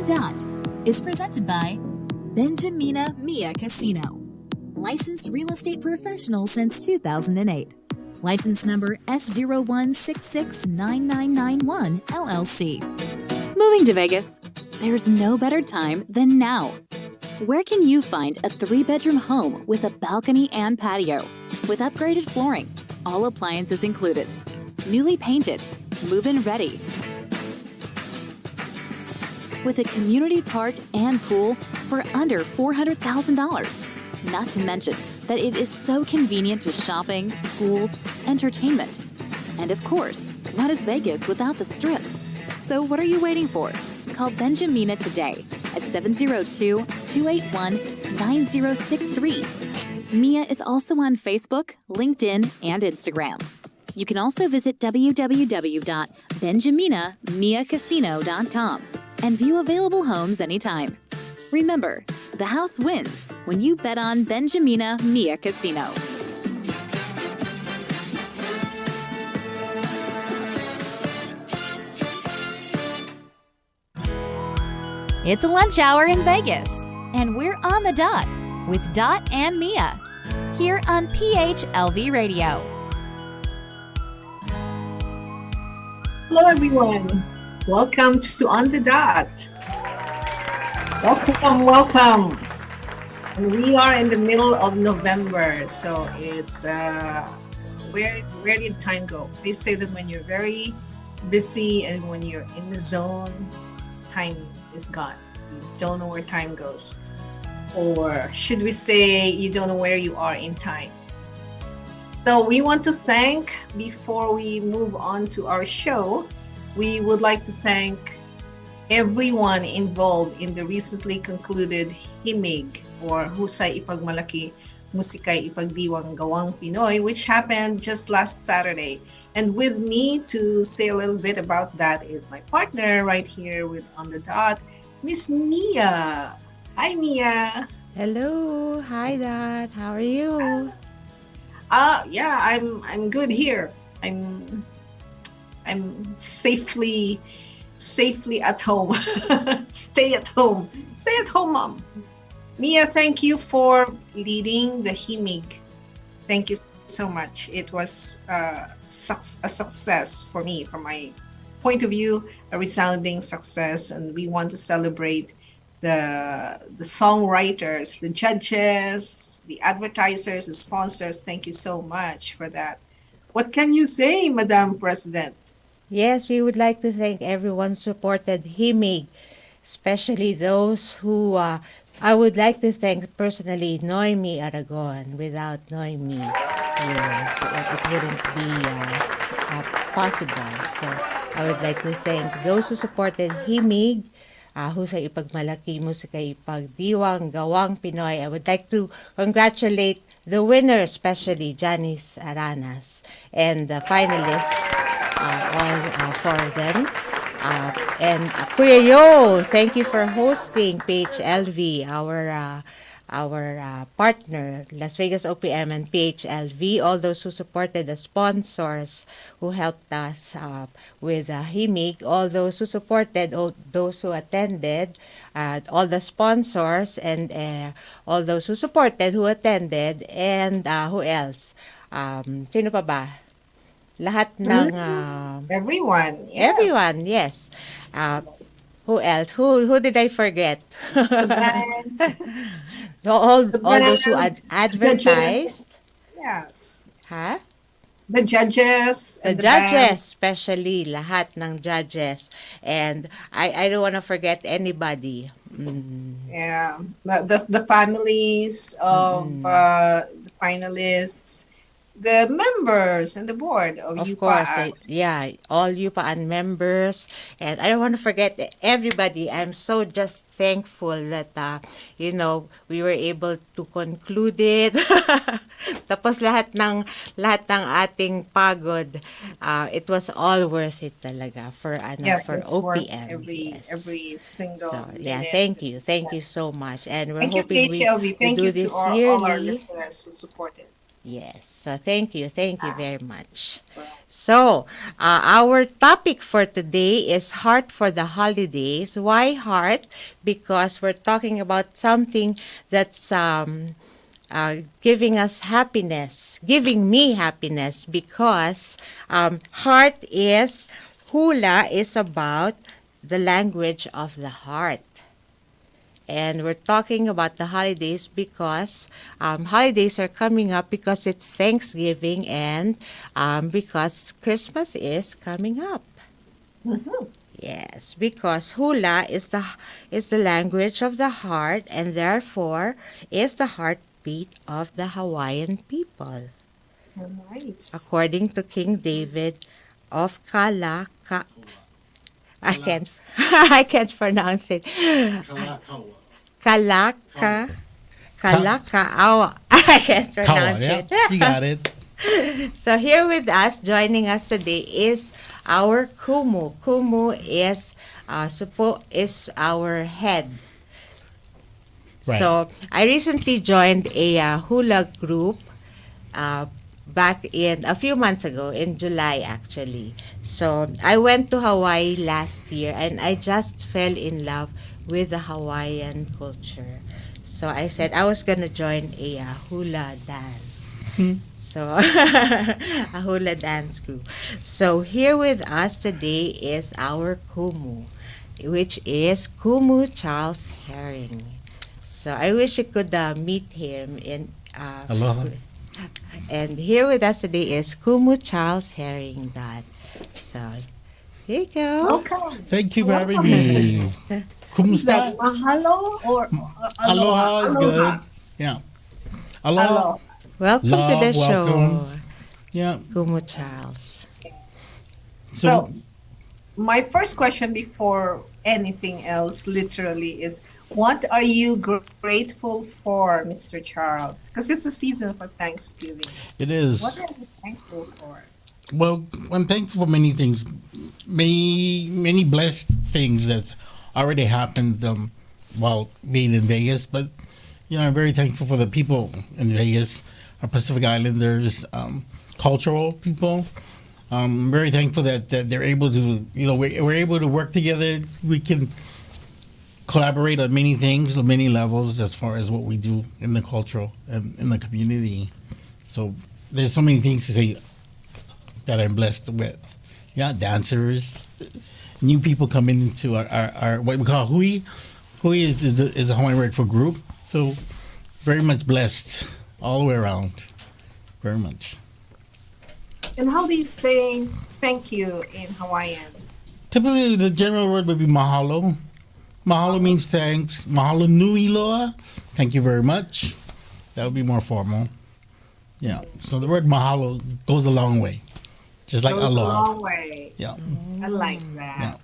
the Dot is presented by Benjamina Mia Casino. Licensed real estate professional since 2008. License number S01669991 LLC. Moving to Vegas? There's no better time than now. Where can you find a 3-bedroom home with a balcony and patio, with upgraded flooring, all appliances included, newly painted, move-in ready, with a community park and pool for under $400,000? Not to mention that it is so convenient to shopping, schools, entertainment. And of course, what is Vegas without the Strip? So what are you waiting for? Call Benjamina today at 702-281-9063. Mia is also on Facebook, LinkedIn, and Instagram. You can also visit www.benjaminamiacasino.com and view available homes anytime. Remember, the house wins when you bet on Benjamina Mia Casino. It's a lunch hour in Vegas, and we're on the dot with Dot and Mia here on PHLV Radio. Hello, everyone. Welcome to On the Dot. Welcome. And we are in the middle of November, so it's where did time go? They say that when you're very busy and when you're in the zone, time is gone. You don't know where time goes. Or should we say you don't know where you are in time? So we want to thank, before we move on to our show, we would like to thank everyone involved in the recently concluded Himig, or Husay Ipagmalaki, Musikay Ipagdiwang Gawang Pinoy, which happened just last Saturday. And with me to say a little bit about that is my partner right here with On the Dot, Miss Mia. Hi, Mia. Hello. Hi, Dad. How are you? Yeah, I'm good here. I'm safely at home. Stay at home, mom. Mia, thank you for leading the Himig. Thank you so much. It was a success for me, from my point of view, a resounding success, and we want to celebrate the songwriters, the judges, the advertisers, the sponsors. Thank you so much for that. What can you say, Madam President? Yes, we would like to thank everyone who supported Himig, especially those who I would like to thank personally Noemi Aragon. Without Noemi, yes, it wouldn't be possible. So I would like to thank those who supported Himig, Husay Ipagmalaki, Musikay Ipagdiwang Gawang Pinoy. I would like to congratulate the winner, especially Janice Aranas, and the finalists, all for them. And Kuya Yo, thank you for hosting PHLV, our partner, Las Vegas OPM and PHLV, all those who supported, the sponsors who helped us with Himig, all those who supported, all those who attended, all the sponsors, and all those who supported, who attended, and who else? Sino pa ba? Lahat ng Everyone, yes. Everyone, yes. Who else? Who did I forget? all those who advertised. Yes. Ha? The judges. The judges, especially lahat ng judges. And I don't want to forget anybody. Yeah. The families of the finalists, the members and the board of Of UPA. course, all UPAAN members, and I don't want to forget everybody. I'm so just thankful that we were able to conclude it. Tapos lahat ng ating pagod, it was all worth it talaga for Yes, for it's worth OPM. every single So minute. thank you so much, and we're Thank you, hoping PHLV. we Thank do you to this all our yearly. listeners who supported. Yes. So thank you. Thank you very much. So, our topic for today is Heart for the Holidays. Why heart? Because we're talking about something that's giving us happiness, giving me happiness, because heart is, hula is about the language of the heart. And we're talking about the holidays because holidays are coming up because it's Thanksgiving and because Christmas is coming up. Mhm. Yes, because hula is the language of the heart and therefore is the heartbeat of the Hawaiian people, Nice. according to King David of Kalaka. I can't I can't pronounce it. Kalaka. Kalakaawa. I can't Kawa, pronounce yeah, it. you got it. So here with us, joining us today is our Kumu. Kumu is is our head. Right. So I recently joined a hula group back in a few months ago in July actually. So I went to Hawaii last year and I just fell in love with the Hawaiian culture. So I said I was gonna join a hula dance. So a hula dance group. So here with us today is our Kumu, which is Kumu Charles Herring. So I wish we could meet him in. Aloha. And here with us today is Kumu Charles Herring. Dad. So here you go. Welcome. Thank you for having Welcome. me. Is that Kumusta? mahalo or Aloha is good. Yeah. Aloha. Aloha. Welcome to Love, the show, welcome. Yeah. Kumu Charles. So, my first question before anything else, literally, is what are you grateful for, Mr. Charles? Because it's a season for Thanksgiving. It is. What are you thankful for? Well, I'm thankful for many things, many blessed things that's already happened while being in Vegas. But I'm very thankful for the people in Vegas, our Pacific Islanders, cultural people. I'm very thankful that they're able to, we're able to work together. We can collaborate on many things, on many levels, as far as what we do in the cultural and in the community. So there's so many things to say that I'm blessed with. Yeah, dancers, new people coming into our what we call hui. Hui is a Hawaiian word for group. So very much blessed all the way around. Very much. And how do you say thank you in Hawaiian? Typically, the general word would be mahalo. Mahalo means thanks. Mahalo nui loa. Thank you very much. That would be more formal. Yeah. So the word mahalo goes a long way. Just like Goes a aloha. long way. Yeah. I like that. Yeah.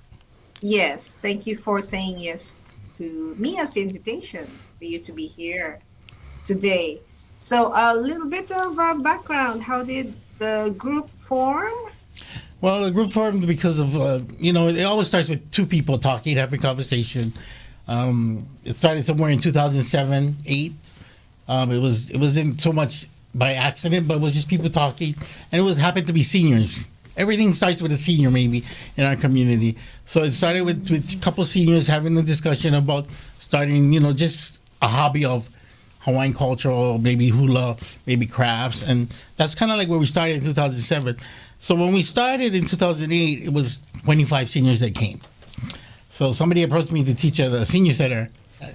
Yes, thank you for saying yes to Mia's invitation for you to be here today. So a little bit of background. How did the group form? Well, the group formed because of, it always starts with two people talking, having conversation. It started somewhere in 2007, 8. It wasn't so much by accident, but it was just people talking. And it was happened to be seniors. Everything starts with a senior, maybe, in our community. So it started with a couple seniors having a discussion about starting, just a hobby of Hawaiian culture, or maybe hula, maybe crafts. And that's kind of like where we started in 2007. So when we started in 2008, it was 25 seniors that came. So somebody approached me to teach at the senior center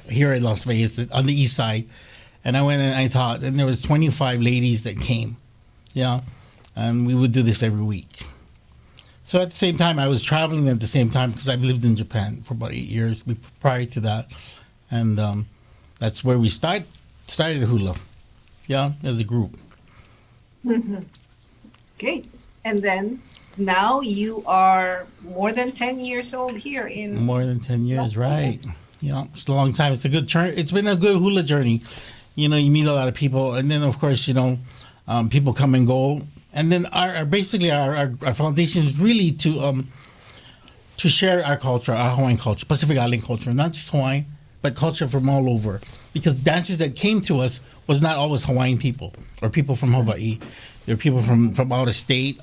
here in Las Vegas on the east side. And I went and I taught, and there was 25 ladies that came. Yeah. And we would do this every week. So at the same time, I was traveling at the same time because I've lived in Japan for about 8 years prior to that. And that's where we started hula. Yeah, as a group. Okay. And then now you are more than 10 years old here in More than 10 years, Las right. Vegas. Yeah, it's a long time. It's a good journey. It's been a good hula journey. You meet a lot of people. And then, of course, people come and go. And then our foundation is really to share our culture, our Hawaiian culture, Pacific Island culture, not just Hawaii, but culture from all over. Because dancers that came to us was not always Hawaiian people or people from Hawaii. There were people from out of state.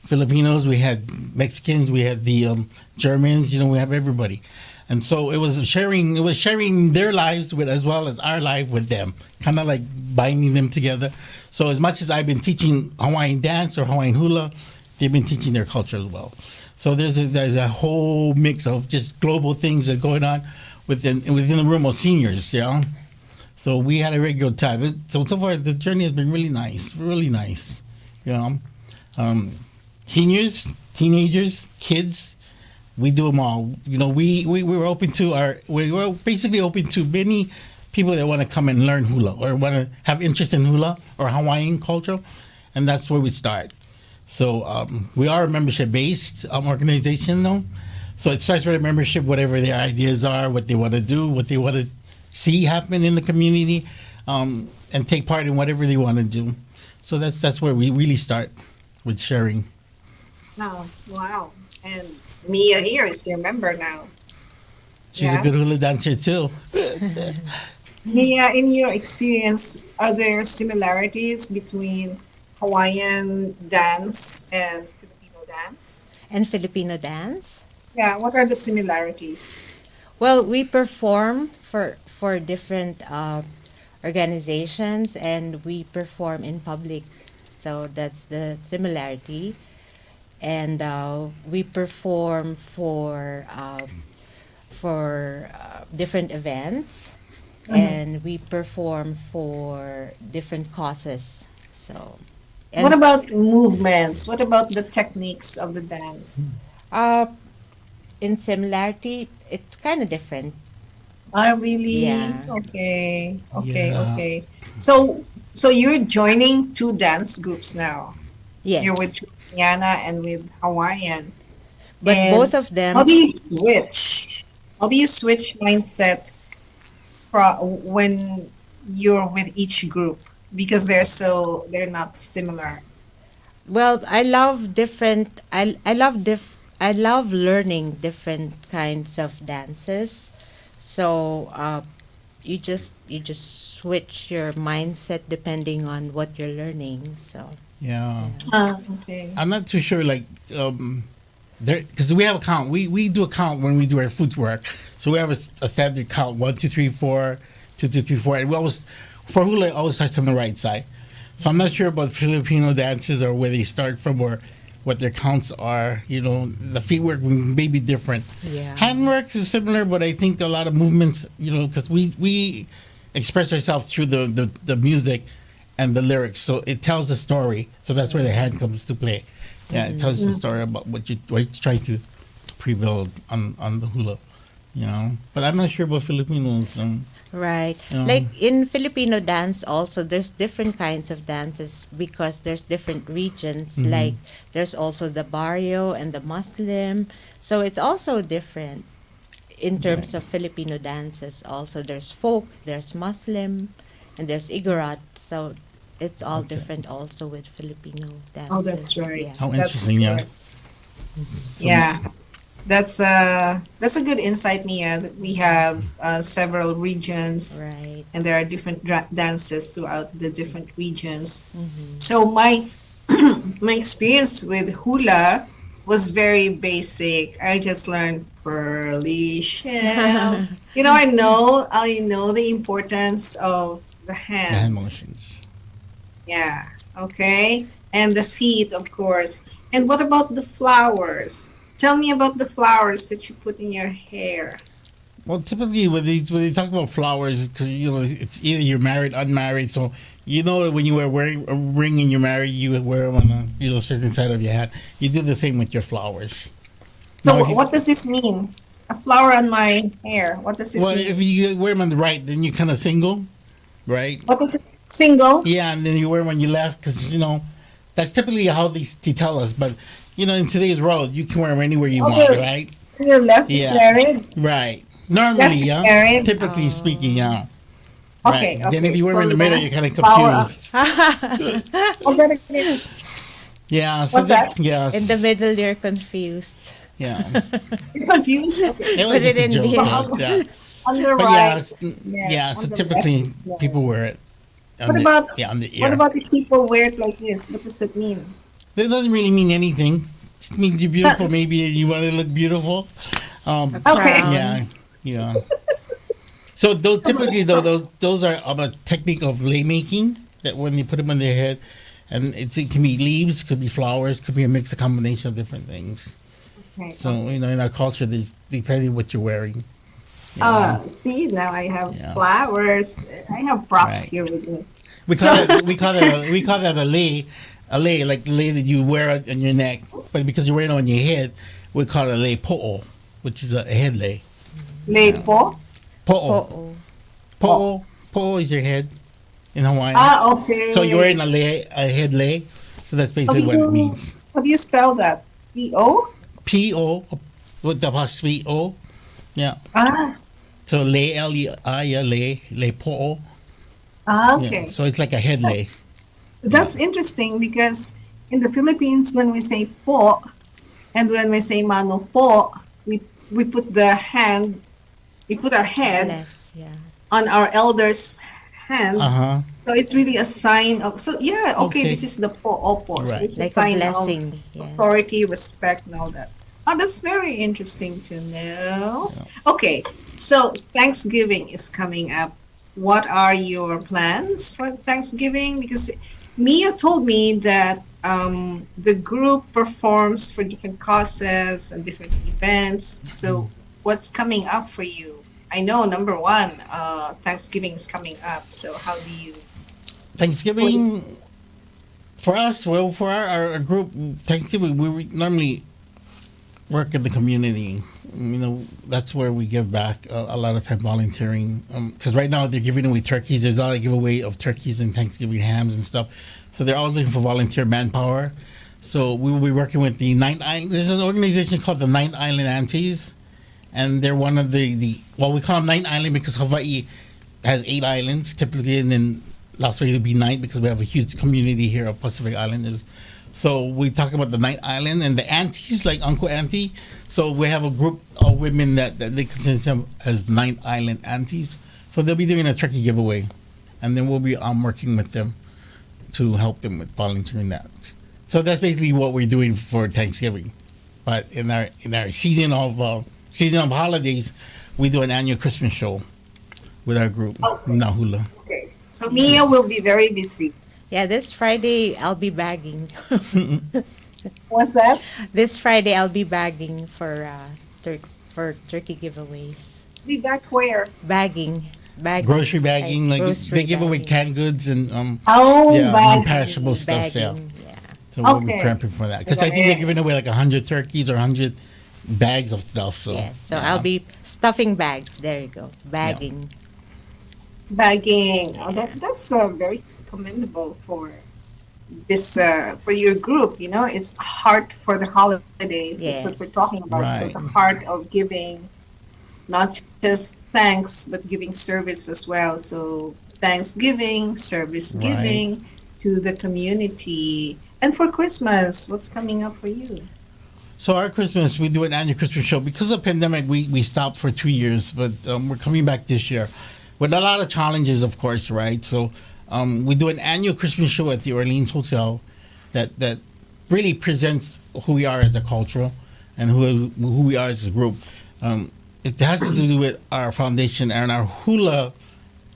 Filipinos, we had Mexicans, we had the Germans. We have everybody. And so it was sharing their lives with as well as our life with them, kind of like binding them together. So as much as I've been teaching Hawaiian dance or Hawaiian hula, they've been teaching their culture as well. So there's a whole mix of just global things that are going on within the room of seniors, So we had a very good time. So far the journey has been really nice, Seniors, teenagers, kids. We do them all. We were basically open to many people that want to come and learn hula or want to have interest in hula or Hawaiian culture, and that's where we start. So we are a membership-based organization, though. So it starts with a membership, whatever their ideas are, what they want to do, what they want to see happen in the community, and take part in whatever they want to do. So that's where we really start with sharing. Oh, wow. And Mia here is your member now. She's a good hula dancer too. Mia, in your experience, are there similarities between Hawaiian dance and Filipino dance? And Filipino dance? Yeah, what are the similarities? Well, we perform for different organizations, and we perform in public. So that's the similarity. And we perform for different events, and we perform for different causes. So, and What about movements? What about the techniques of the dance? in similarity, it's kind of different. Really? Yeah. Okay. Yeah. Okay. So you're joining two dance groups now. Yes, You're with Filipiniana and with Hawaiian. but And both of them. how do you switch? How do you switch mindset when you're with each group? Because they're not similar. Well, I love different. I love learning different kinds of dances. So you just switch your mindset depending on what you're learning. So Yeah. Okay. I'm not too sure, like, there, because we have a count. We do a count when we do our footwork. So we have a standard count: 1, 2, 3, 4, 2, 2, 3, 4. And we always, for hula, it always starts on the right side. So I'm not sure about Filipino dances or where they start from or what their counts are. The feet work may be different. yeah, Handwork is similar, but I think a lot of movements, because we express ourselves through the music and the lyrics, so it tells the story. So that's where the hand comes to play. Yeah, it tells the story about what you're trying to prevail on the hula. But I'm not sure about Filipinos. right. Yeah. Like in Filipino dance, also there's different kinds of dances because there's different regions. Like there's also the barrio and the Muslim, so it's also different in terms of Filipino dances. Also, there's folk, there's Muslim, and there's Igorot. So it's all different also with Filipino dances. Oh, that's right. Yeah. How That's interesting, yeah. correct. Yeah. That's a good insight, Mia. That we have several regions, Right. and there are different dances throughout the different regions. Mm-hmm. So my my experience with hula was very basic. I just learned pearly shells. I know the importance of the The hand hands. motions. Yeah. Okay. And the feet, of course. And what about the flowers? Tell me about the flowers that you put in your hair. Well, typically when they talk about flowers, because it's either you're married, unmarried. So when you are wearing a ring and you're married, you wear them on a certain side of your hat. You do the same with your flowers. So Now, if you- what does this mean? A flower on my hair. What does this Well, mean? if you wear them on the right, then you kind of single, right? What is it? Single? Yeah, and then you wear them on your left because that's typically how they tell us. But in today's world, you can wear them anywhere you Okay. want, right? And your left is Yeah. married? Right. Normally, Left yeah. married? Typically speaking, yeah. Okay, Right. Then if okay, you wear them in so the middle, left you're kind of flower- confused. What's that again? Yeah. So What's that? Yeah. In the middle, you're confused. Yeah. You're confused? Okay. It was Put it just a in joke, here. joke, yeah. On the But right. yeah. On So the left typically is no. people wear it on What the about on the what ear. about if people wear it like this? What does it mean? That doesn't really mean anything. It means you're beautiful. Maybe you want to look beautiful. A Okay. crown. Yeah, yeah. So those typically though those are a technique of lei making that when you put them on their head, and it can be leaves, could be flowers, could be a mix, a combination of different things. Okay. So in our culture, there's depending what you're wearing. Yeah. See, now I have Yeah. flowers. I have props Right. here with me. We So, call it we call that a lei like the lei that you wear on your neck, but because you wear it on your head, we call it a lei po'o, which is a head lei. lepo. Po'o, Oo. po'o is your head in Hawaiian. Okay. So you're wearing a head lei. So that's How do basically what it you, means. how do you spell that? E-O? P-O with the apostrophe O. Yeah. Ah, So lei, L-E-I, yeah, lei po'o. okay. Yeah. So it's like a head lei. That's interesting because in the Philippines, when we say po and when we say mano po, we put the hand, we put our head Bless, yeah. on our elder's hand. Uh-huh. So it's really a sign of, so yeah, okay, Okay. this is the po opo. So Right. it's a Like a sign blessing, of yes. authority, respect, and all that. Oh, that's very interesting to know. Okay, so Thanksgiving is coming up. What are your plans for Thanksgiving? Because Mia told me that the group performs for different causes and different events. So what's coming up for you? I know number one, Thanksgiving is coming up. So how do you? Thanksgiving for us, well, for our group, Thanksgiving, we normally work in the community. You know, that's where we give back a lot of time volunteering. Because right now they're giving away turkeys. There's all a giveaway of turkeys and Thanksgiving hams and stuff. So they're always looking for volunteer manpower. So we will be working with the Ninth Island. There's an organization called the Ninth Island Aunties, and they're one of the well, we call them Ninth Island because Hawaii has 8 islands typically, and then Las Vegas would be 9 because we have a huge community here of Pacific Islanders. So we talk about the Ninth Island and the aunties, like Uncle Auntie. So we have a group of women that they consider them as Ninth Island aunties. So they'll be doing a turkey giveaway, and then we'll be working with them to help them with volunteering that. So that's basically what we're doing for Thanksgiving. But in our season of holidays, we do an annual Christmas show with our group, Okay. Nahula. Okay, so Mia will be very busy. Yeah, this Friday I'll be bagging. What's that? This Friday I'll be bagging for turkey giveaways. Be back where? Bagging. Grocery bagging, like grocery they give away bagging. canned goods and Oh, yeah, back. non-perishable stuff. Yeah. Bagging, yeah. So we'll Okay. be prepping for that because I think they're giving away like 100 turkeys or 100 bags of stuff. So Yes, so yeah. I'll be stuffing bags. There you go. Bagging. Bagging. Oh, that's very commendable for this for your group. You know, it's heart for the holidays. That's what we're Yes. talking about. So Right. the heart of giving, not just thanks, but giving service as well. So Thanksgiving, service Right. giving to the community. And for Christmas, what's coming up for you? So our Christmas, we do an annual Christmas show. Because of pandemic, we stopped for 2 years, but we're coming back this year with a lot of challenges, of course, right? So we do an annual Christmas show at the Orleans Hotel that really presents who we are as a culture and who we are as a group. It has to do with our foundation and our hula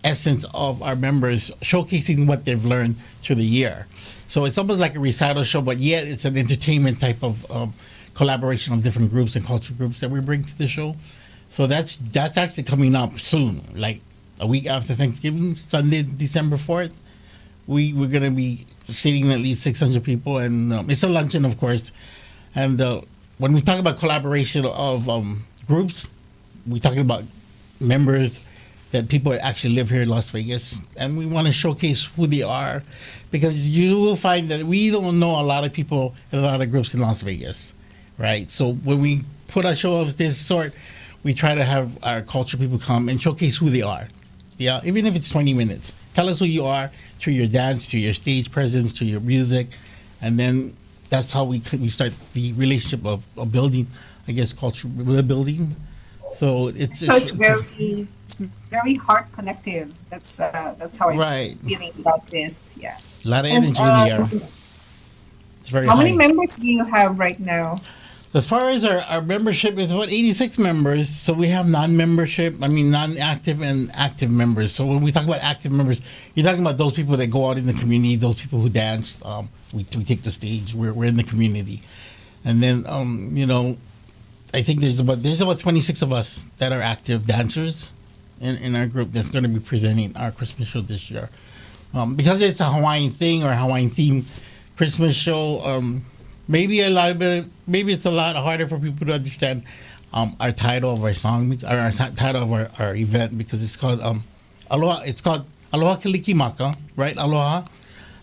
essence of our members showcasing what they've learned through the year. So it's almost like a recital show, but yet it's an entertainment type of collaboration of different groups and culture groups that we bring to the show. So that's actually coming up soon, like a week after Thanksgiving, Sunday, December 4th. We're going to be seating at least 600 people, and it's a luncheon, of course. And when we talk about collaboration of groups, we're talking about members that people actually live here in Las Vegas, and we want to showcase who they are, because you will find that we don't know a lot of people in a lot of groups in Las Vegas, right? So when we put a show of this sort, we try to have our culture people come and showcase who they are. Yeah, even if it's 20 minutes. Tell us who you are through your dance, through your stage presence, through your music, and then that's how we start the relationship of building, I guess, culture building. So So it's very heart connective. That's how I'm right. feeling about this. Yeah. A lot of And energy in the air. It's very how many high. members do you have right now? As far as our membership is about 86 members. So we have non-active and active members. So when we talk about active members, you're talking about those people that go out in the community, those people who dance. We take the stage. We're in the community. And then, I think there's about 26 of us that are active dancers in our group that's going to be presenting our Christmas show this year. Because it's a Hawaiian thing or a Hawaiian theme Christmas show, maybe it's a lot harder for people to understand our title of our song, or our title of our event, because it's called Aloha. It's called Aloha Kalikimaka, right? Aloha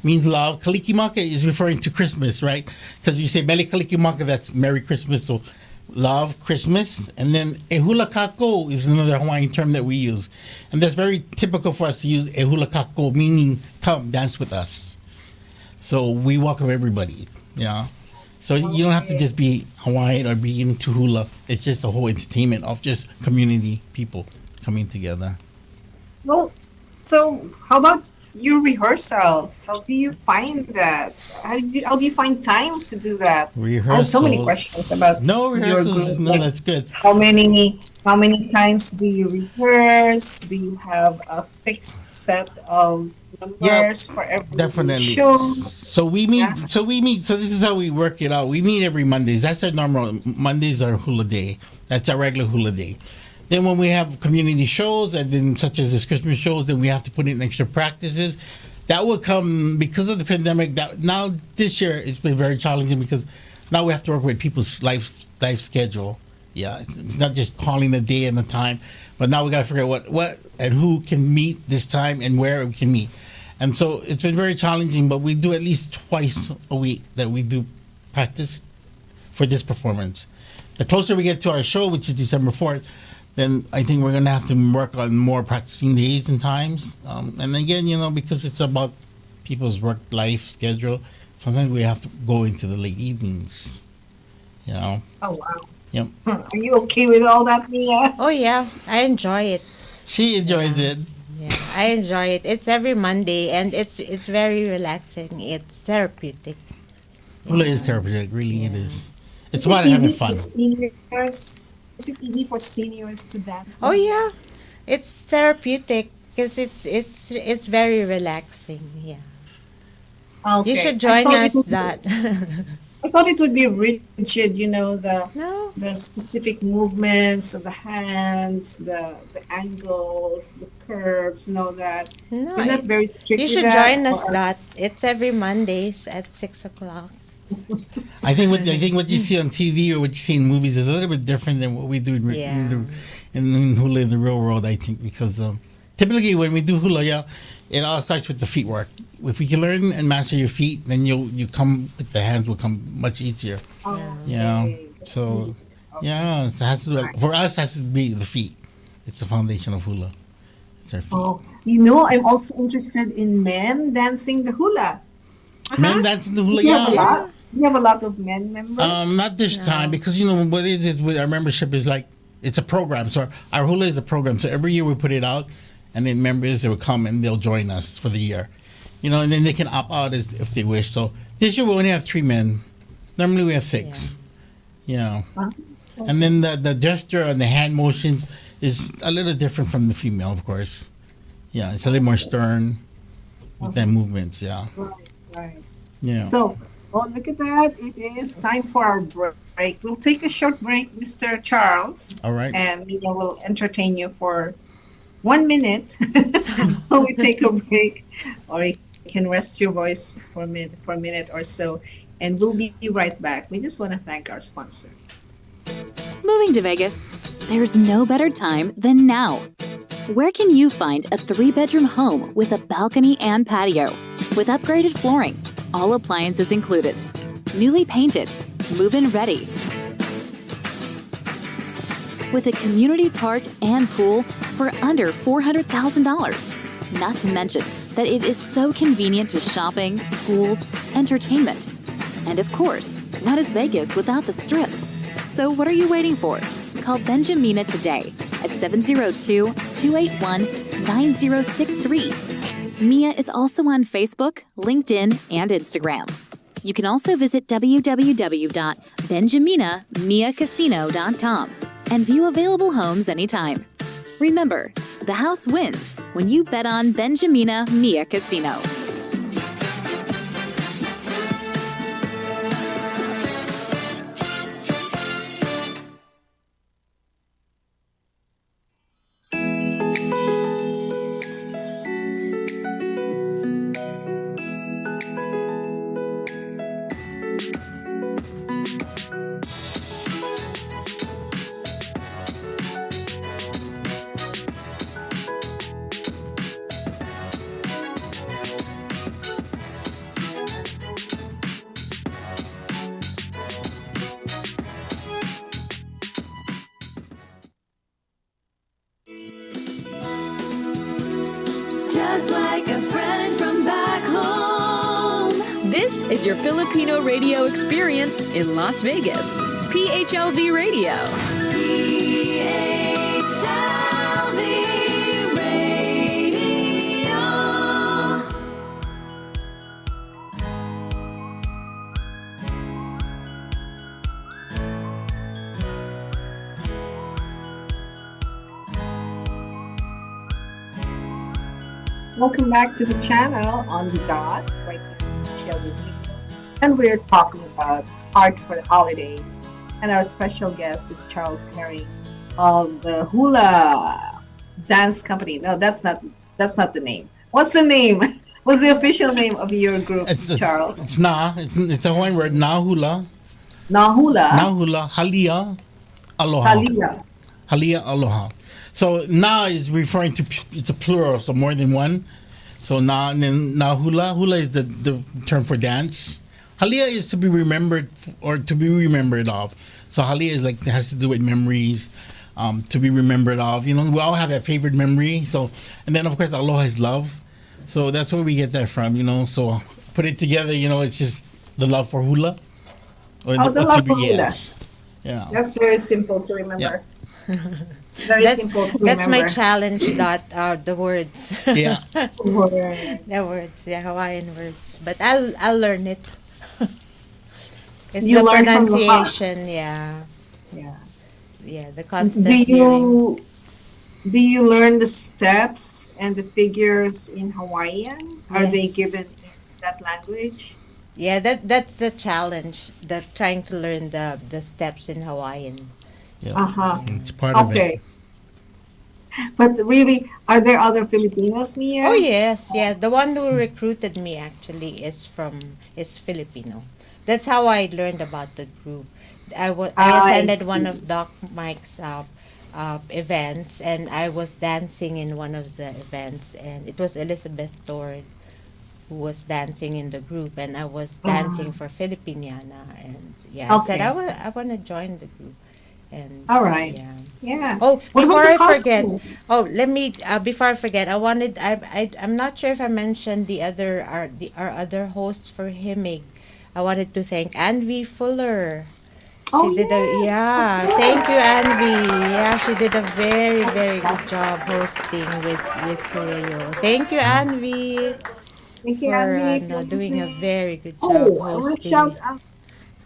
means love. Kalikimaka is referring to Christmas, right? Because you say Mele Kalikimaka, that's Merry Christmas, so love, Christmas. And then Ehula Kako is another Hawaiian term that we use. And that's very typical for us to use Ehula Kako, meaning come dance with us. So we welcome everybody, yeah. So you don't have to just be Hawaiian or be into hula. It's just a whole entertainment of just community people coming together. Well, so how about your rehearsals? How do you find that? How do you find time to do that? I have so many questions about No your rehearsals. group. No, Like, that's good. how many times do you rehearse? Do you have a fixed set of numbers for every Definitely. show? So we meet. Yeah. So this is how we work it out. We meet every Mondays. That's our normal. Mondays are hula day. That's our regular hula day. Then when we have community shows, and then such as this Christmas shows, then we have to put in extra practices. That will come because of the pandemic. That now this year it's been very challenging because now we have to work with people's life schedule. Yeah, it's not just calling the day and the time, but now we got to figure out what and who can meet this time and where we can meet. And so it's been very challenging, but we do at least twice a week that we do practice for this performance. The closer we get to our show, which is December 4th, then I think we're going to have to work on more practicing days and times. And again, because it's about people's work life schedule, sometimes we have to go into the late evenings. Oh wow. Yep. Are you okay with all that, Nia? Oh yeah, I enjoy it. She enjoys it. Yeah, I enjoy it. It's every Monday, and it's very relaxing. It's therapeutic. Hula is therapeutic, really it is. It's Is it about having easy fun. for seniors? Is it easy for seniors to dance? Oh yeah, it's therapeutic because it's very relaxing. Yeah, Okay. you should I join thought us. it would- That I thought it would be rigid, no, the specific movements of the hands, the angles, the curves, and all that. no. You're not very strict You with should that, join us. or- That it's every Mondays at 6:00. I think what you see on TV or what you see in movies is a little bit different than what we do Yeah. in hula in the real world. I think because typically when we do hula, it all starts with the feet work. If we can learn and master your feet, then you come with the hands will come much easier. Oh, Yeah. okay. So yeah, it has to for us it has to be the feet. It's the foundation of hula. It's our feet. Oh, I'm also interested in men dancing the hula. Men dancing the hula, You have a yeah. lot. You have a lot of men members. Not this time because what it is with our membership is like it's a program. So our hula is a program. So every year we put it out, and then members will come and they'll join us for the year. And then they can opt out if they wish. So this year we only have 3 men. Normally we have 6. Yeah. And then the gesture and the hand motions is a little different from the female, of course. Yeah, it's a little more stern with their movements. Yeah. Right. Yeah. So, look at that. It is time for our break. We'll take a short break, Mr. Charles. All right. And Mia will entertain you for 1 minute while we take a break. Or you can rest your voice for a minute or so. And we'll be right back. We just want to thank our sponsor. Moving to Vegas? There's no better time than now. Where can you find a 3-bedroom home with a balcony and patio? With upgraded flooring, all appliances included. Newly painted, move-in ready. With a community park and pool for under $400,000. Not to mention that it is so convenient to shopping, schools, entertainment. And of course, what is Vegas without the Strip? So what are you waiting for? Call Benjamina today at 702-281-9063. Mia is also on Facebook, LinkedIn, and Instagram. You can also visit www.benjaminamiacasino.com and view available homes anytime. Remember, the house wins when you bet on Benjamina Mia Casino. Just like a friend from back home. This is your Filipino radio experience in Las Vegas. PHLV Radio. PHLV Radio. Welcome back to the channel on the dot, right here on PHLV. And we're talking about art for the holidays. And our special guest is Charles Herring of the Hula Dance Company. No, that's not the name. What's the name? What's the official name of your group, Charles? It's a Hawaiian word, na hula. Nahula. Na hula, halia, aloha. Halia. Halia, aloha. So na is referring to, it's a plural, so more than one. So na, and then na hula. Hula is the term for dance. Halia is to be remembered or to be remembered of. So halia is like, it has to do with memories, to be remembered of. You know, we all have that favorite memory. So, and then of course aloha is love. So that's where we get that from, you know. So put it together, you know, it's just the love for hula. Or the love for hula. yes. Yeah. That's very simple to remember. Very simple to remember. That's my challenge. The words. Yeah. The words, yeah, Hawaiian words. But I'll learn it. It's You the learn from the heart. pronunciation, yeah, Yeah. the constant Do hearing. you learn the steps and the figures in Hawaiian? Are they Yes. given in that language? Yeah, that's the challenge. The trying to learn the steps in Hawaiian. Yeah. Uh-huh. It's part of Okay. it. But really, are there other Filipinos, Mia? Oh yes, yeah. The one who recruited me actually is Filipino. That's how I learned about the group. I I attended one see. of Doc Mike's events, and I was dancing in one of the events, and it was Elizabeth Tord who was dancing in the group, and I was dancing for Filipiniana, and yeah, I said Okay. I want to join the group, and All right. yeah. Yeah. Oh, What before about the I forget, costumes? let me before I forget, I'm not sure if I mentioned our other hosts for Himig. I wanted to thank Anvi Fuller. Oh, She did yes. thank you, Anvi. Yeah, she did a very, very good job hosting with Kuya. Thank you, Anvi, Thank you, for Andy, for doing a listening. very good job Oh, I want to shout hosting. out.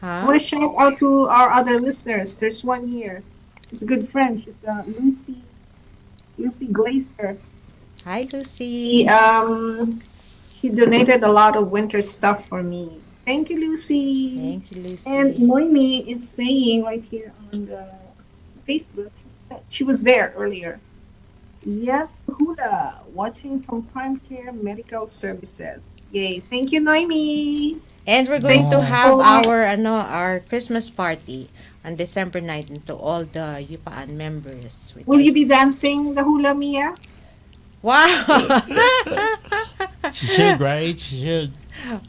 I Huh? want to shout out to our other listeners. There's one here. She's a good friend. She's Lucy Glazer. Hi, She Lucy. she donated a lot of winter stuff for me. Thank you, Lucy. Thank you, And Lucy. Noemi is saying right here on the Facebook, she was there earlier. Yes, Hula, watching from Prime Care Medical Services. Yay. Thank you, Noemi. And we're Thank going to Oh. have you. our Christmas party on December 9th to all the Yupaan members. Will you be dancing the hula, Mia? Wow! She should, right? She should.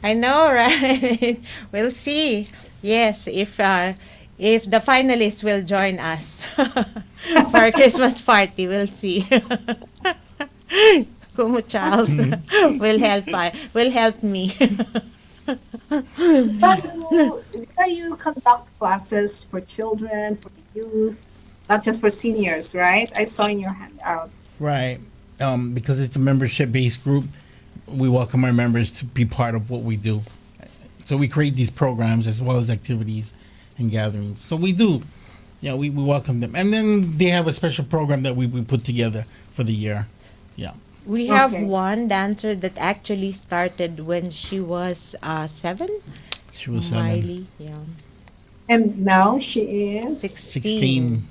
I know, right? We'll see. Yes, if the finalists will join us for our Christmas party, we'll see. Kumu Charles will help me. But you conduct classes for children, for the youth, not just for seniors, right? I saw in your handout. Right. Because it's a membership-based group, we welcome our members to be part of what we do. So we create these programs as well as activities and gatherings. So we do. Yeah, we welcome them. And then they have a special program that we put together for the year. Yeah. We have Okay. one dancer that actually started when she was 7. She was 7. Miley, yeah. And now she is 16.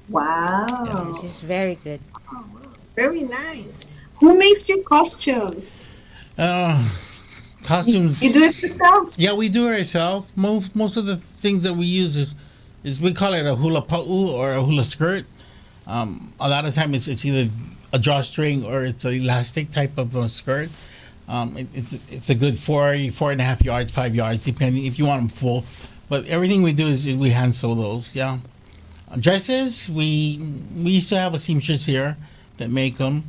wow, Yeah, she's very good. very nice. Who makes your costumes? Costumes. You do it yourselves? Yeah, we do it ourselves. Most of the things that we use is we call it a hula pa'u or a hula skirt. A lot of times it's either a drawstring or it's an elastic type of a skirt. It's a good 4.5 yards, 5 yards, depending if you want them full. But everything we do is we hand sew those. Yeah. Dresses, we used to have a seamstress here that make them.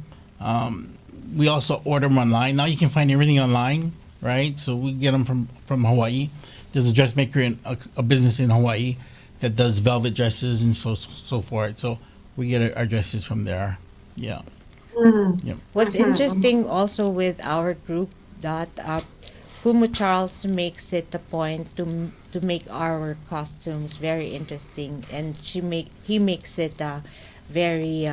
We also order them online. Now you can find everything online, right? So we get them from Hawaii. There's a dressmaker in a business in Hawaii that does velvet dresses and so forth. So we get our dresses from there. Yeah. Yep. What's interesting also with our group that Kumu Charles makes it a point to make our costumes very interesting, and he makes it very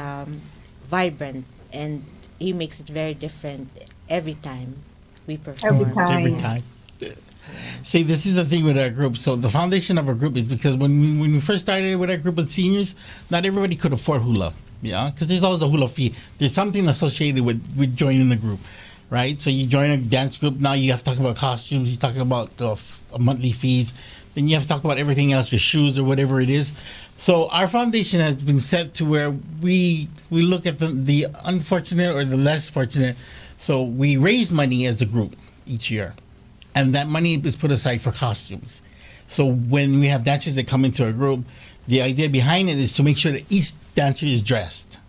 vibrant, and he makes it very different every time we perform. Every time. Every time. See, this is the thing with our group. So the foundation of our group is because when we first started with our group of seniors, not everybody could afford hula. Yeah, because there's always a hula fee. There's something associated with joining the group, right? So you join a dance group, now you have to talk about costumes, you're talking about monthly fees, then you have to talk about everything else, your shoes or whatever it is. So our foundation has been set to where we look at the unfortunate or the less fortunate. So we raise money as a group each year, and that money is put aside for costumes. So when we have dancers that come into our group, the idea behind it is to make sure that each dancer is dressed.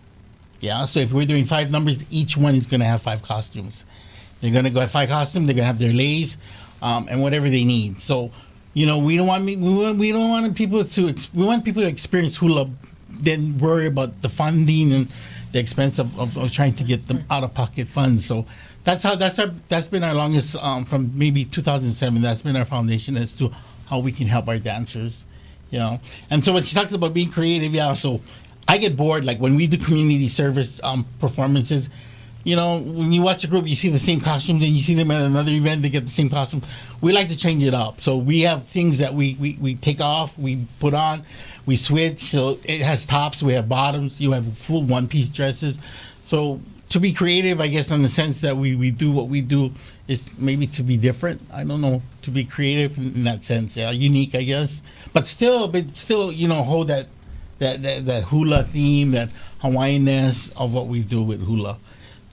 Yeah, so if we're doing 5 numbers, each one is going to have 5 costumes. They're going to go have 5 costumes. They're going to have their leis, and whatever they need. So, we don't want people we want people to experience hula, then worry about the funding and the expense of trying to get them out of pocket funds. So that's been our longest from maybe 2007. That's been our foundation as to how we can help our dancers. And so when she talks about being creative, so I get bored, like when we do community service performances, when you watch a group, you see the same costume, then you see them at another event, they get the same costume. We like to change it up. So we have things that we take off, we put on, we switch. So it has tops, we have bottoms, you have full one-piece dresses. So to be creative, I guess, in the sense that we do what we do is maybe to be different. I don't know, to be creative in that sense, unique, I guess. But still, hold that hula theme, that Hawaiian-ness of what we do with hula.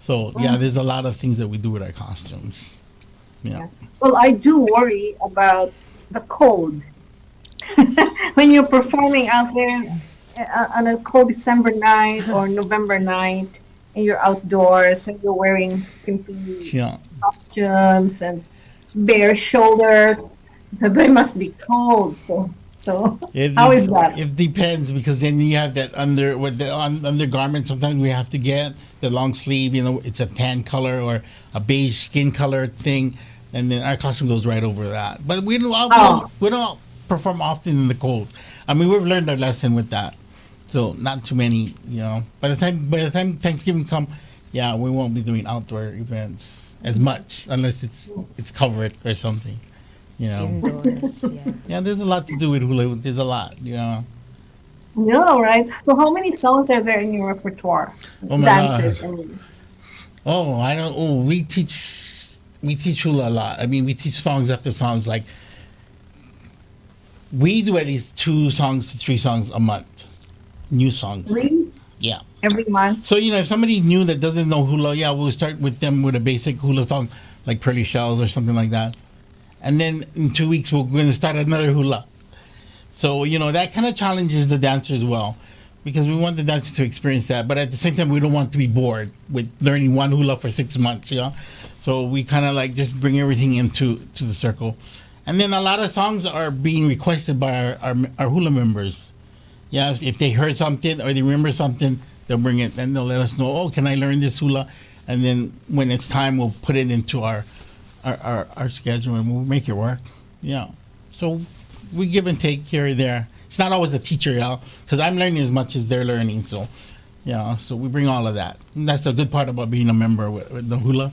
So there's a lot of things that we do with our costumes. Yeah. Well, I do worry about the cold. When you're performing out there on a cold December night or November night, and you're outdoors and you're wearing skimpy costumes and bare shoulders, so they must be cold. So how is that? It depends, because then you have that undergarment. Sometimes we have to get the long sleeve. It's a tan color or a beige skin color thing, and then our costume goes right over that. But we don't perform often in the cold. I mean, we've learned our lesson with that. So not too many. By the time Thanksgiving come, we won't be doing outdoor events as much unless it's covered or something. Indoors, yeah. Yeah, there's a lot to do with hula. There's a lot, Yeah, right. So how many songs are there in your repertoire? Oh my Dances, God. I mean. Oh, I don't. Oh, we teach hula a lot. I mean, we teach songs after songs. Like we do at least 2 songs to 3 songs a month, new songs. Really? Yeah. Every month? So if somebody new that doesn't know hula, we'll start with them with a basic hula song, like Pearly Shells or something like that. And then in 2 weeks, we're going to start another hula. So, that kind of challenges the dancer as well, because we want the dancer to experience that. But at the same time, we don't want to be bored with learning one hula for 6 months, So we kind of like just bring everything into the circle. And then a lot of songs are being requested by our hula members. Yeah, if they heard something or they remember something, they'll bring it and they'll let us know. Oh, can I learn this hula? And then when it's time, we'll put it into our schedule and we'll make it work. Yeah. So we give and take here and there. It's not always a teacher, yeah, because I'm learning as much as they're learning. So, yeah, so we bring all of that. And that's the good part about being a member with the hula.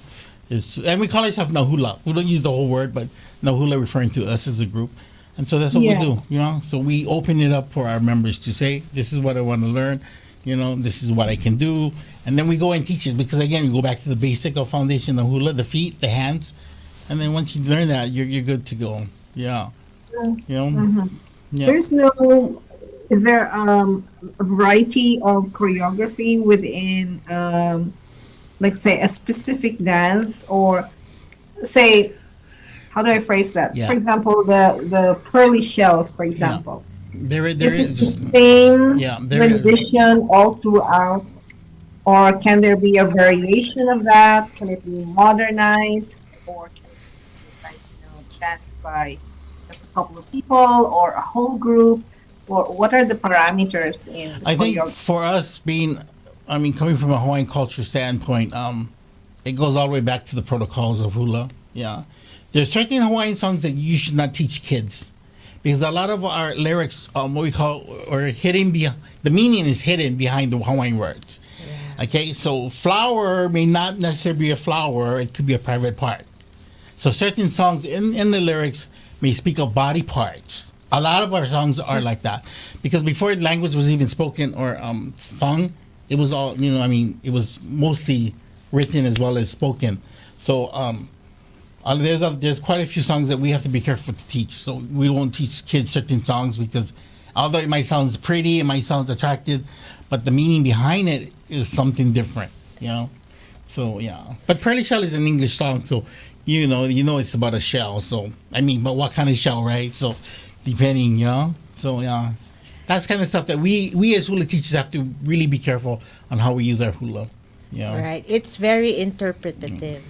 And we call ourselves Nahula. We don't use the whole word, but Nahula referring to us as a group. And so that's what we do, you know. So we open it up for our members to say, this is what I want to learn, you know, this is what I can do. And then we go and teach it because, again, you go back to the basic of foundation of hula, the feet, the hands. And then once you learn that, you're good to go. Yeah. You know? Yeah. There's no, is there a variety of choreography within, like say, a specific dance, or say, how do I phrase that? Yeah. For example, the pearly shells, for example. There Is it is the same Yeah, there is. rendition all throughout? Or can there be a variation of that? Can it be modernized? Or can it be like, danced by just a couple of people or a whole group? Or what are the parameters in the I think choreography? for us coming from a Hawaiian culture standpoint, it goes all the way back to the protocols of hula. Yeah. There's certain Hawaiian songs that you should not teach kids because a lot of our lyrics, what we call, or hidden behind, the meaning is hidden behind the Hawaiian words. Yeah. Okay, so flower may not necessarily be a flower, it could be a private part. So certain songs in the lyrics may speak of body parts. A lot of our songs are like that because before language was even spoken or sung, it was all, it was mostly written as well as spoken. So there's quite a few songs that we have to be careful to teach. So we won't teach kids certain songs because although it might sound pretty, it might sound attractive, but the meaning behind it is something different, you know? So, yeah. But Pearly Shell is an English song, so you know it's about a shell. So, but what kind of shell, right? So, depending, you know? So, yeah. That's kind of stuff that we as hula teachers have to really be careful on how we use our hula. You know? Right. It's very interpretative.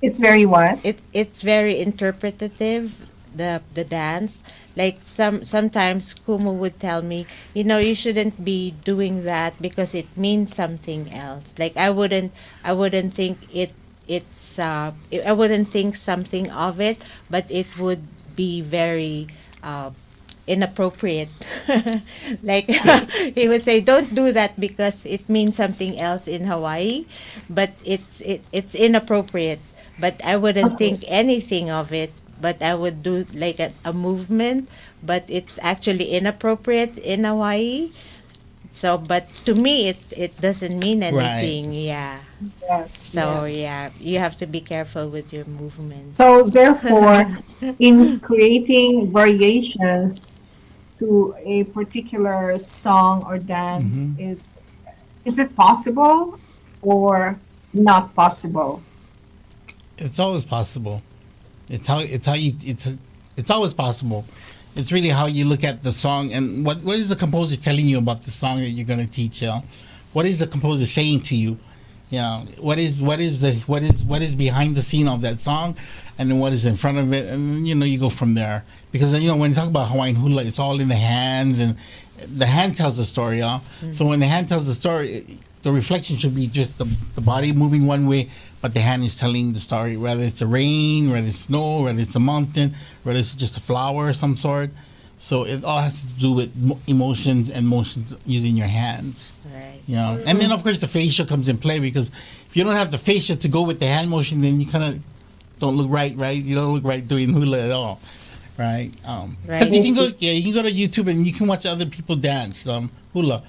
It's very what? It's very interpretative, the dance. Like sometimes Kumu would tell me, you shouldn't be doing that because it means something else. Like I wouldn't think I wouldn't think something of it, but it would be very inappropriate. Like he would say, don't do that because it means something else in Hawaii, but it's inappropriate. But I wouldn't think anything of it, but I would do like a movement, but it's actually inappropriate in Hawaii. So, but to me, it doesn't mean anything. Right. Yeah. Yes. So, yes. yeah, you have to be careful with your movements. So therefore, in creating variations to a particular song or dance, is it possible or not possible? It's always possible. It's always possible. It's really how you look at the song and what is the composer telling you about the song that you're going to teach. What is the composer saying to you? What is behind the scene of that song, and then what is in front of it, and you go from there. Because when you talk about Hawaiian hula, it's all in the hands, and the hand tells the story. So when the hand tells the story, the reflection should be just the body moving one way, but the hand is telling the story, whether it's a rain, whether it's snow, whether it's a mountain, whether it's just a flower of some sort. So it all has to do with emotions and motions using your hands. Right. And then of course the facial comes in play, because if you don't have the facial to go with the hand motion, then you kind of don't look right? You don't look right doing hula at all, right? Right. Because you can go to YouTube and you can watch other people dance hula,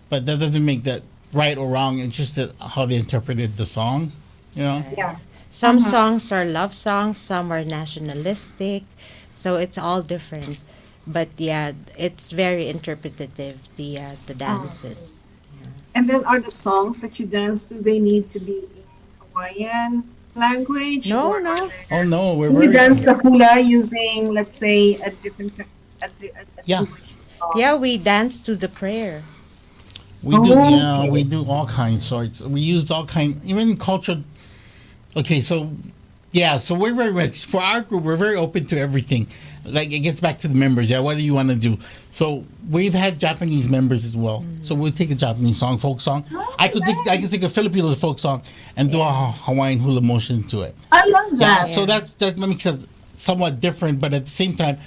but that doesn't make that right or wrong. It's just how they interpreted the song, Right. Yeah. Some songs are love songs, some are nationalistic, so it's all different. But yeah, it's very interpretative, the dances. And then are the songs that you dance to, they need to be in Hawaiian language? No, or no. are there- Oh no, we're Do you very dance the hula using, let's say, a different Yeah. English song? Yeah, we dance to the prayer. We do, Okay. we do all kinds sorts. We use all kind, even cultural. Okay, so Yeah, so we're very much for our group. We're very open to everything. Like it gets back to the members. Yeah, what do you want to do? So we've had Japanese members as well. So we'll take a Japanese song, folk song. I could think of Filipino folk song and do a Hawaiian hula motion to it. I love that. So that makes us somewhat different, but at the same time,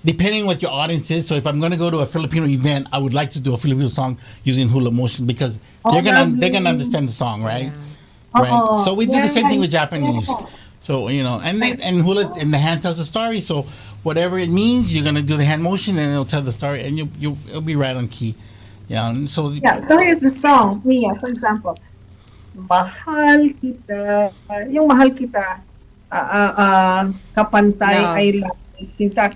depending what your audience is. So if I'm going to go to a Filipino event, I would like to do a Filipino song using hula motion because they're gonna understand the song, right? Right. So we did the same thing with Japanese. So and hula and the hand tells the story. So whatever it means, you're gonna do the hand motion and it'll tell the story, and it'll be right on key. Yeah. And so So here's the song, Mia, for example. Mahal kita, yung mahal kita, kapantay No. ay langit. Sinta,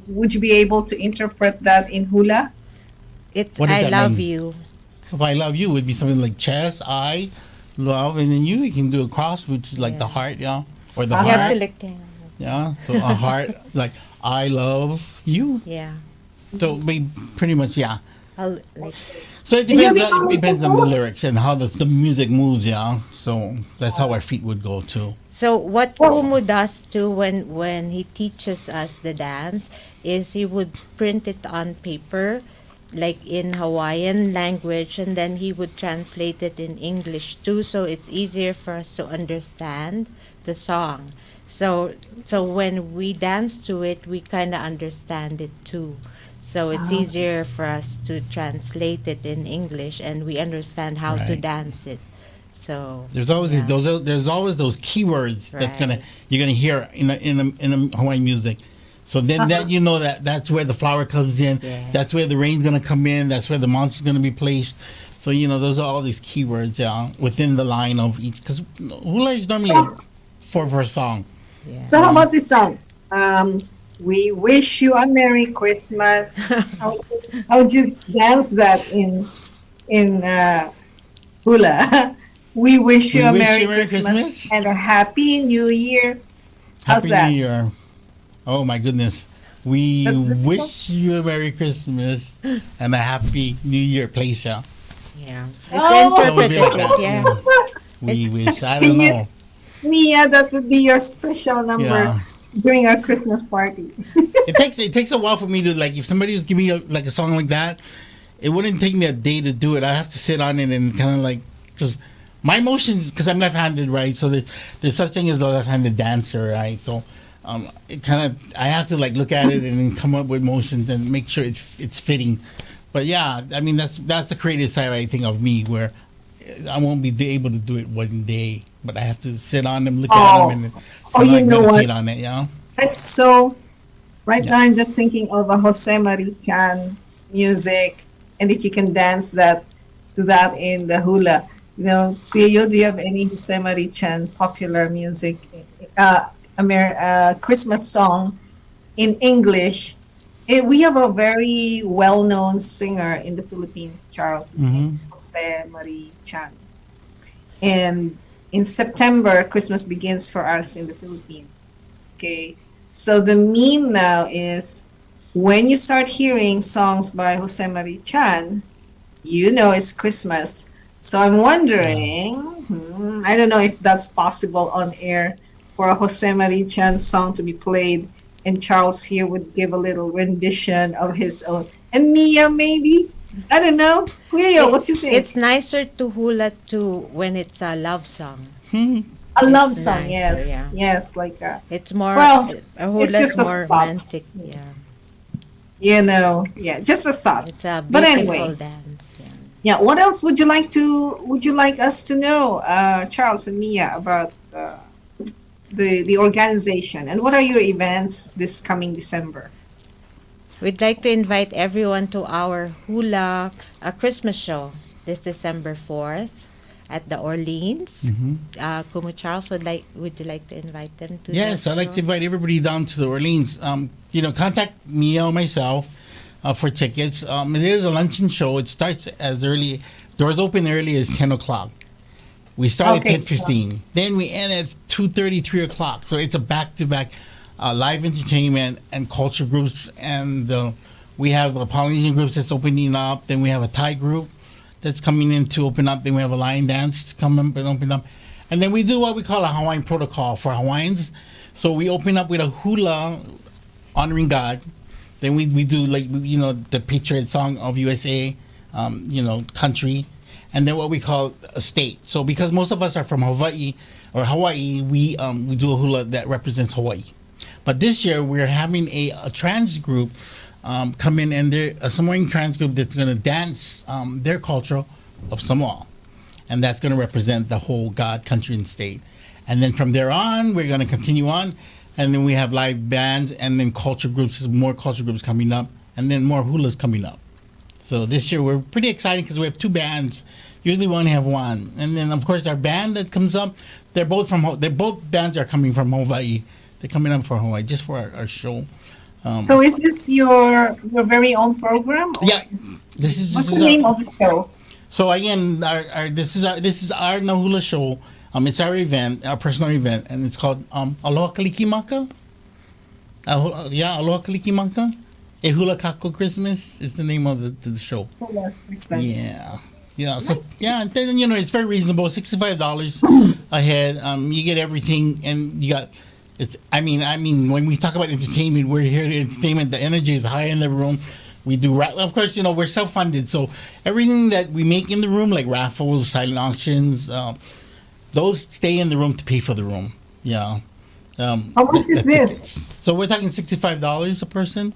would you be able to interpret that in hula? It's What does I that love mean? you. if I love you, it would be something like chest, I, love, and then you can do a cross, which is like the heart, or the You have heart, to look down. So a heart, like I love you. Yeah. So we pretty much, I'll like So it depends on the lyrics and how the music moves, So that's how our feet would go too. So what Kumu does too when he teaches us the dance is he would print it on paper like in Hawaiian language, and then he would translate it in English too, so it's easier for us to understand the song. So when we dance to it, we kind of understand it too. So it's easier for us to translate it in English, and we understand how to Right. dance it. So There's always there's always those keywords Right. you're gonna hear in the Hawaiian music. So then that's where the flower comes in. Yeah. That's where the rain's gonna come in. That's where the monster's gonna be placed. So those are all these keywords within the line of each. Because hula is normally a 4-verse song. yeah. So how about this song? We wish you a Merry Christmas. I'll just dance that in hula. We wish you a Merry Christmas and a Happy New Year. How's Happy that? New Year. Oh my goodness. We That's the wish you a Merry Christmas and a Happy New Year. Place, Yeah. It's Oh. That would be like interpretative, that. yeah. We wish. I Can don't you- know. Mia, that would be your special number Yeah. during our Christmas party. It takes a while for me to if somebody was giving me a song like that, it wouldn't take me a day to do it. I have to sit on it and kind of because my motions, because I'm left-handed, right? So there's such thing as the left-handed dancer, right? So it kind of I have to look at it and then come up with motions and make sure it's fitting. But yeah, I mean that's the creative side I think of me where I won't be able to do it one day, but I have to sit on them, look at them, and you know what? meditate on it, I'm so right Yeah. now. I'm just thinking of a Jose Marichan music, and if you can dance to that in the hula, Kuya, do you have any Jose Marichan popular music, Christmas song in English? We have a very well-known singer in the Philippines, Charles. His name is Jose Marichan, and in September, Christmas begins for us in the Philippines. Okay, so the meme now is when you start hearing songs by Jose Marichan, it's Christmas. So I'm wondering, I don't know if that's possible on air for a Jose Marichan song to be played, and Charles here would give a little rendition of his own. And Mia, maybe? I don't know. Kuya, what do you think? It's nicer to hula too when it's a love song. A love It's song, nicer, yes. Yes, like It's more Well, a hula it's is just a more thought. romantic. Yeah. just a thought. It's a But beautiful anyway. dance. Yeah. Yeah, what else would you like us to know, Charles and Mia, about the organization, and what are your events this coming December? We'd like to invite everyone to our hula Christmas show this December 4th at the Orleans. Kumu Charles, would you like to invite them to Yes, that I'd like to show? invite everybody down to the Orleans. Contact me or myself for tickets. It is a luncheon show. It starts doors open early as 10 o'clock. We start Okay. at 10:15. Then we end at 2:30, 3 o'clock. So it's a back-to-back live entertainment and culture groups. And we have a Polynesian group that's opening up. Then we have a Thai group that's coming in to open up. Then we have a lion dance to come up and open up. And then we do what we call a Hawaiian protocol for Hawaiians. So we open up with a hula honoring God. Then we do like, the Patriot Song of USA, country. And then what we call a state. So because most of us are from Hawaii, we do a hula that represents Hawaii. But this year we're having a trans group come in, and they're a Samoan trans group that's going to dance their culture of Samoa. And that's going to represent the whole God, country, and state. And then from there on, we're going to continue on. And then we have live bands, and then culture groups, more culture groups coming up, and then more hulas coming up. So this year we're pretty excited because we have 2 bands. Usually we only have 1. And then, of course, our band that comes up, both bands are coming from Hawaii. They're coming up for Hawaii just for our show. So is this your very own program? Yeah. What's the name of the show? So again, this is our Nahula show. It's our event, our personal event, and it's called Aloha Kalikimaka. Aloha Kalikimaka. E Hula Kako Christmas is the name of the show. Christmas. Yeah. So and then it's very reasonable, $65 a head. You get everything, and you got. I mean, when we talk about entertainment, we're here to entertainment. The energy is high in the room. We do, of course, we're self-funded, so everything that we make in the room, like raffles, silent auctions, those stay in the room to pay for the room. Yeah. How much is this? So we're talking $65 a person.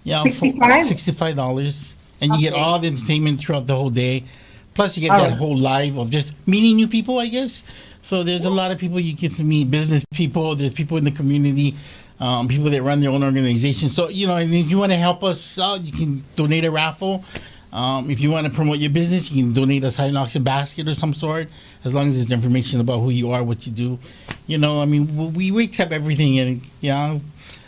Yeah. $65? $65, and you get all the entertainment throughout the whole day. Plus, you get that whole live of just meeting new people, I guess. So there's a lot of people you get to meet, business people. There's people in the community, people that run their own organization. So, and if you want to help us out, you can donate a raffle. If you want to promote your business, you can donate a silent auction basket or some sort, as long as there's information about who you are, what you do. We accept everything. And,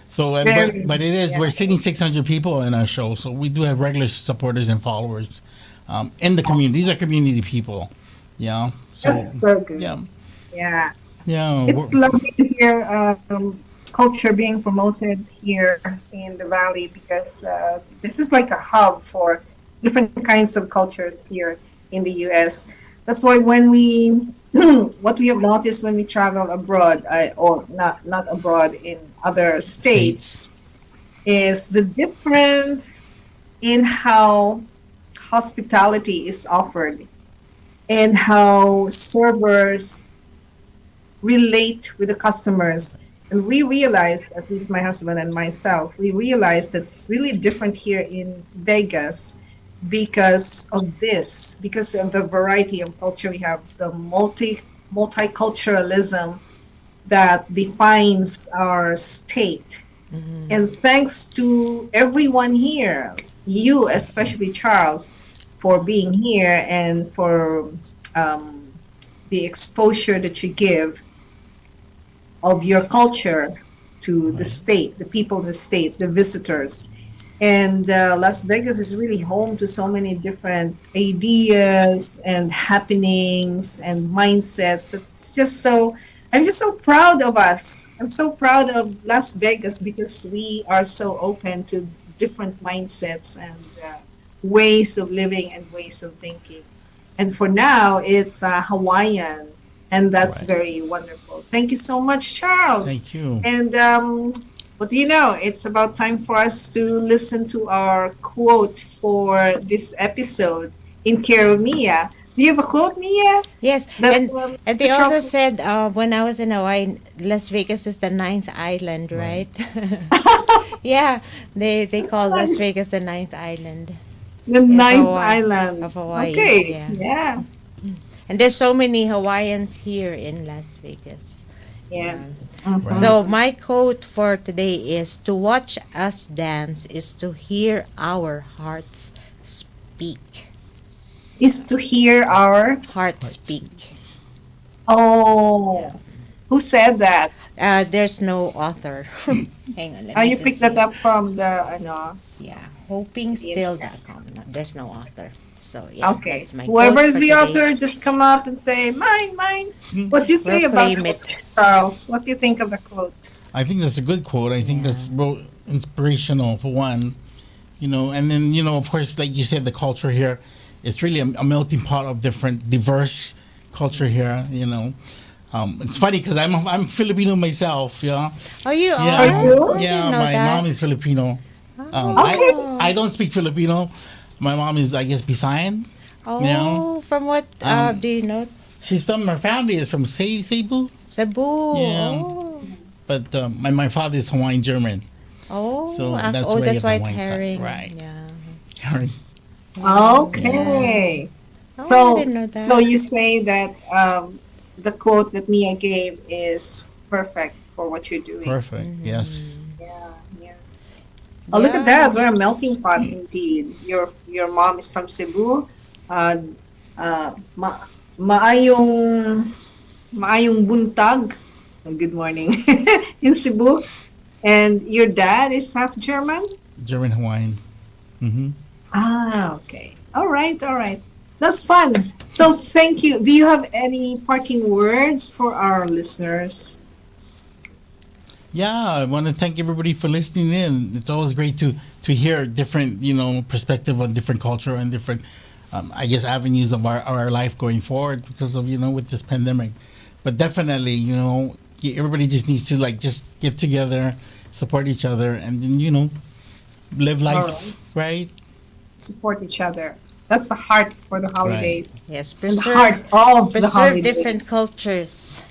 so, but it is, we're sitting 600 people in our show. So we do have regular supporters and followers in the community. These are community people. Yeah. So, that's so good. Yeah. It's lovely to hear culture being promoted here in the Valley, because this is like a hub for different kinds of cultures here in the U.S. That's why when what we have noticed when we travel abroad, or not abroad, in other states, is the difference in how hospitality is offered and how servers relate with the customers. And we realize, at least my husband and myself, we realize that's really different here in Vegas because of the variety of culture we have, the multiculturalism that defines our state. Mm-hmm. And thanks to everyone here, you especially, Charles, for being here and for the exposure that you give of your culture to the state, the people in the state, the visitors. And Las Vegas is really home to so many different ideas and happenings and mindsets. I'm just so proud of us. I'm so proud of Las Vegas because we are so open to different mindsets and ways of living and ways of thinking. And for now, it's Hawaiian, and that's very wonderful. Thank you so much, Charles. Thank you. And what do you know? It's about time for us to listen to our quote for this episode in care of Mia. Do you have a quote, Mia? Yes, and they also said when I was in Hawaii, Las Vegas is the 9th island, right? Yeah, they call Las Vegas the 9th island. The 9th island of Hawaii. Okay, yeah. And there's so many Hawaiians here in Las Vegas. Yes. So my quote for today is, to watch us dance is to hear our hearts speak. Is to hear our heart speak. Oh, who said that? There's no author. Hang on. You picked that up from the Yeah, hopingstill.com. No, there's no author. So yeah. Okay. Whoever's the author, just come up and say mine. What do you say about it, Charles? What do you think of the quote? I think that's a good quote. I think that's inspirational for one. And then of course, like you said, the culture here, it's really a melting pot of different diverse culture here. It's funny because I'm Filipino myself. Yeah. Oh, you are? Yeah. Are you? I didn't Yeah. know My that. mom is Filipino. Okay. I don't speak Filipino. My mom is, I guess, Bisayan. Oh, Yeah. from what do you know? She's from, her family is from Cebu, Cebu. Yeah. Oh. but my father is Hawaiian German. Oh, So that's oh, where you that's get why the it's Hawaiian side. herring. Right. Yeah. Herring. Okay. Oh, I So, didn't know that. so you say that the quote that Mia gave is perfect for what you're doing. Perfect. Yes. Yeah, yeah. Oh, look at Yeah. that. We're a melting pot indeed. Your mom is from Cebu. Uh, maayong buntag. Oh, good morning. In Cebu. And your dad is half German? German Hawaiian. Mm-hmm. Ah, okay. All right, all right. That's fun. So thank you. Do you have any parting words for our listeners? Yeah, I want to thank everybody for listening in. It's always great to hear different, perspective on different culture and different, I guess, avenues of our life going forward because of, with this pandemic. But definitely, everybody just needs to just get together, support each other, and then, live life, right? Support each other. That's the heart for the holidays. Yes, And the heart of the preserve holidays. different cultures.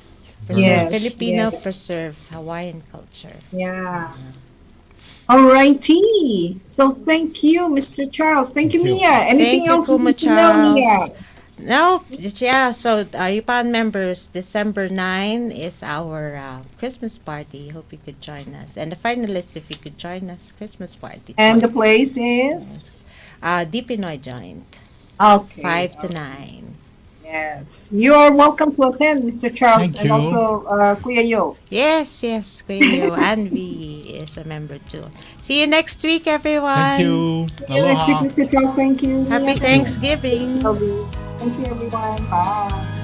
Preserve Yes, Filipino, yes. preserve Hawaiian culture. Yeah. All righty. So thank you, Mr. Charles. Thank you, Thank you. Mia. Anything Thank you, else we Kuma need to know, Mia? Charles. No, yeah, so Yupan members, December 9 is our Christmas party. Hope you could join us. And the finalists, if you could join us, Christmas party. And the place is? Deep Pinoy Joint, Okay. 5 to 9. Yes. You are welcome to attend, Mr. Charles, Thank and you. also Kuya Yo. Yes, Kuya Anvi is a member too. See you next week, everyone. Thank you. See you next week, Aloha. Mr. Charles. Thank you. Happy Mia, thank you. Thanksgiving. Thank you, everyone. Bye.